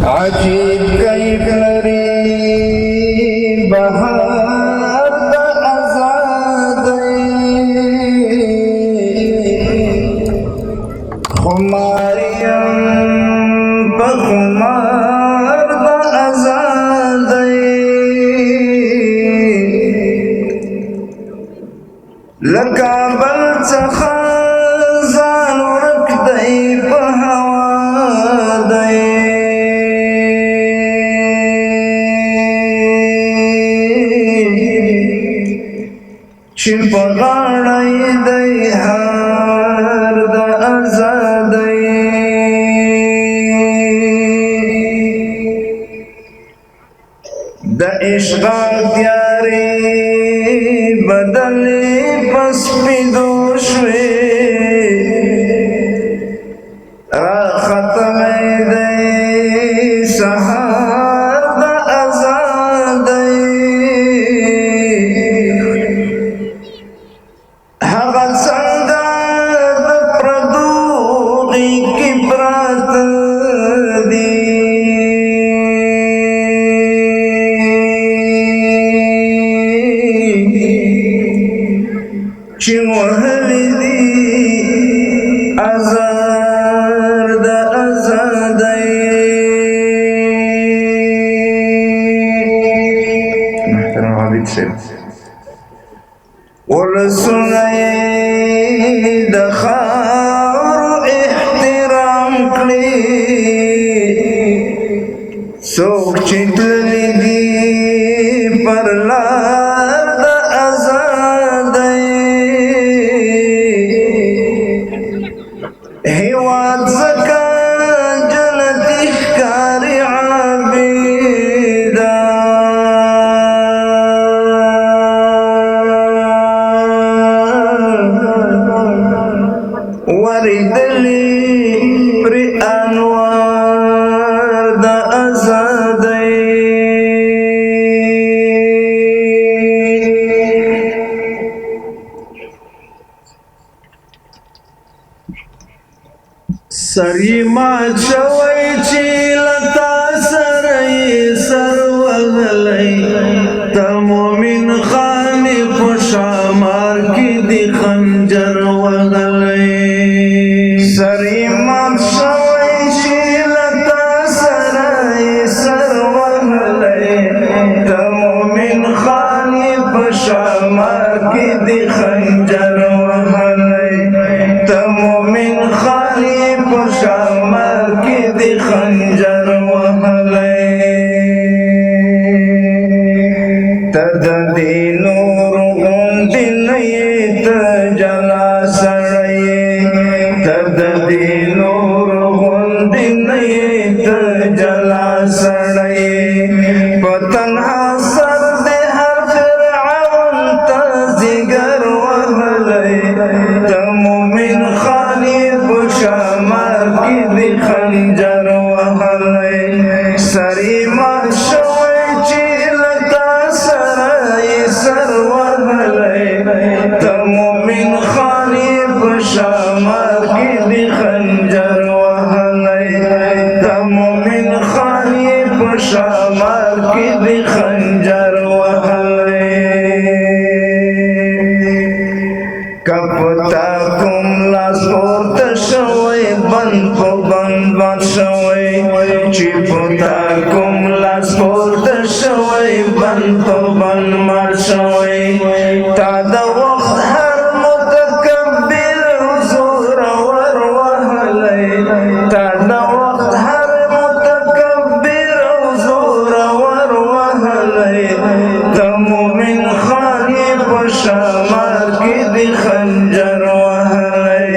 عجیب کیف لري بهار د آزادۍ خماریم په خمار د آزادۍ له کابل څخه ځان ورک دی په هوا دی چې په غاړه یې دی هار د آزادۍ د اشغال تیارې بدلې په سپیدو شوې را ختمې دی سهار د آزادۍ هغه څنګه د پردو غېږ کې پراته دي چې وهلي دي آزار د آزادۍ محترم عابد صاحب ولسونه د خاورو احترام کړي څوک چې تللي دي پر لار د آزادۍ هېواد ځکه جنتي ښکاري عابده ورېدلي پرې انوار د آزادۍ سر یې مات شوی چې له تا سره یې سر وهلی د مومن خان یې په شامار کې د خنجر وهلی سر یې مات شوی چې له تا سره یې سر وهلی د مومن خان یې په شامار کې د خنجر وهلی د مومن خان یې په شامار کې د خنجر وهلی ته د دې نور غوندې نه یې ته جلا سړی ته د دې نور غوندې نه یې ته جلا سړی په تنها سر د هر فرعون ته ځیګر وهلی د مومن خان یې په شامار کې د خنجر وهلی سر یې مات شوی چې له تا سره یې سر وهلی د مومن خان یې په شامار کې د خنجر وهلی د مومن خان یې په شامار کې د خنجر وهلی که په تا کوم لاس پورته شوی بند په بند بند شوی چې په تا کوم لاس پورته شوی بند په بند مات شوی تا د وخت هر متکبر زورور وهلی تا د وخت هر متکبر زورور وهلی د مومن خان یې په شامار کې د خنجر وهلی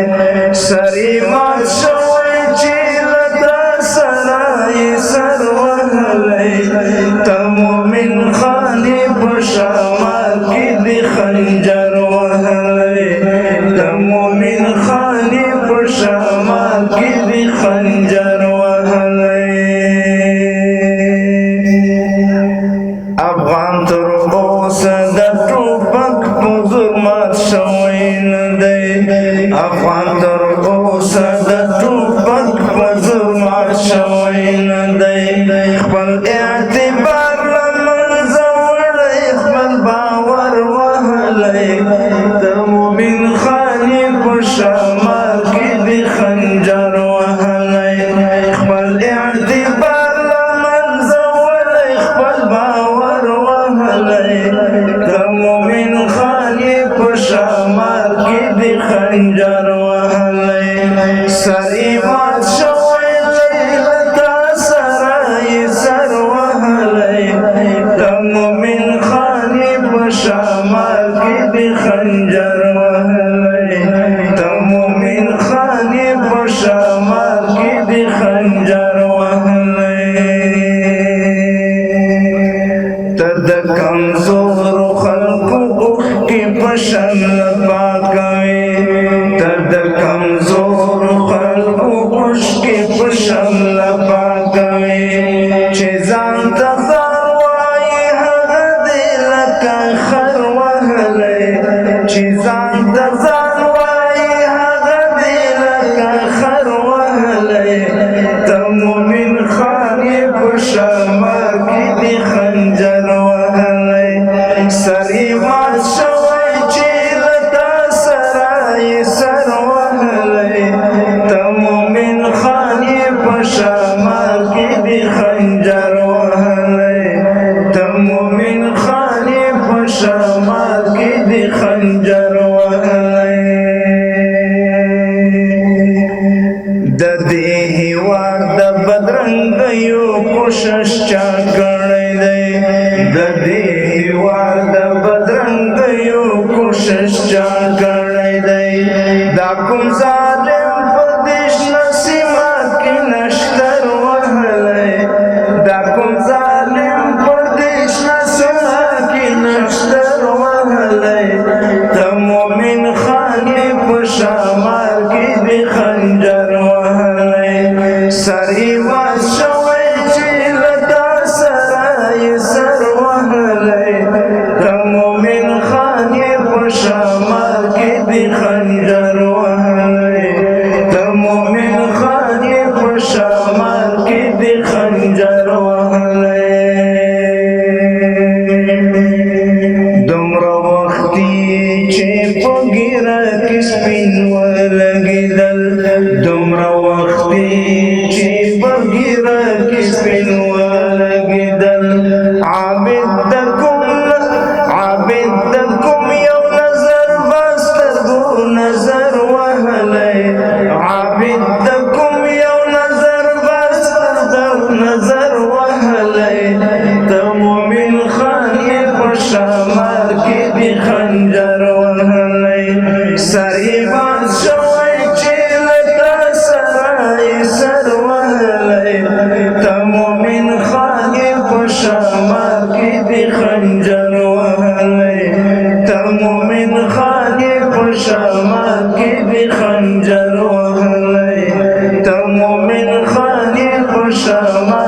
سر یې مات شوی چې له تا سره یې سر وهلی د مومن خان یې په شامار کې د دی خپل اعتبار لمنځه وړی خپل باور وهلی د مومن خاني په شمال کې د خنجر وهلی خپل اعتبار لمنځه وړی خپل باور وهلی د مومن خاني په شمال کې د خنجر وهلی سر یې مات شوی دی له تا سره یې سر وهلی د مومن خاني په شمال کې د خنجر وهلی د مومن خاني په شمال کې د خنجر وهلی ته د کمزورو خلکو اوښکې په شمله پاکوې ته د کمزورو خلکو اوښکې په شمله پاکوې چې ځان ته خر وایي هغه دې لکه خر وهلی چې ځان ته ځان وایي هغه دې لکه خر وهلی د مومن خاني په شمال کې د خنجر وهلی سر یې مات شوی چې له تا سره یې سر وهلی د مومن خاني په شمال کې د خنجر وهلی د مومن خاني په شمال کې د خنجر وهلی د دې هېواد د بدرنګیو کوشش چا کړی دی د دې هېواد د بدرنګیو کوشش چا کړی دی دا کوم ظالم په دې شنه سیمه کې نشتر وهلی دا کوم ظالم په دې شنه سیمه کې نشتر وهلی د مومن خاني په شمال کې د خنجر وهلی سر یې مات شوی چې له تا سره یې سر وهلی د مومن خاني په شمال کې د خنجر وهلی د مومن خاني په شمال کې د خنجر وهلی دومره وختي چې په ږیره کې سپین ولګېدل دومره وختي چې په ږیره کې سپین ولګېدل عابد د کوم یو نظر به سترګو نظر وهلی عابد د کوم یو نظر به سترګو نظر وهلی د مومن خاني په شمال کې د خنجر وهلی سر یې مات شوی چې له تا سره یې سر وهلی د مومن خاني په شمال کې د خنجر وهلی د مومن خاني په شمال کې د خنجر وهلی د مومن خاني په شمال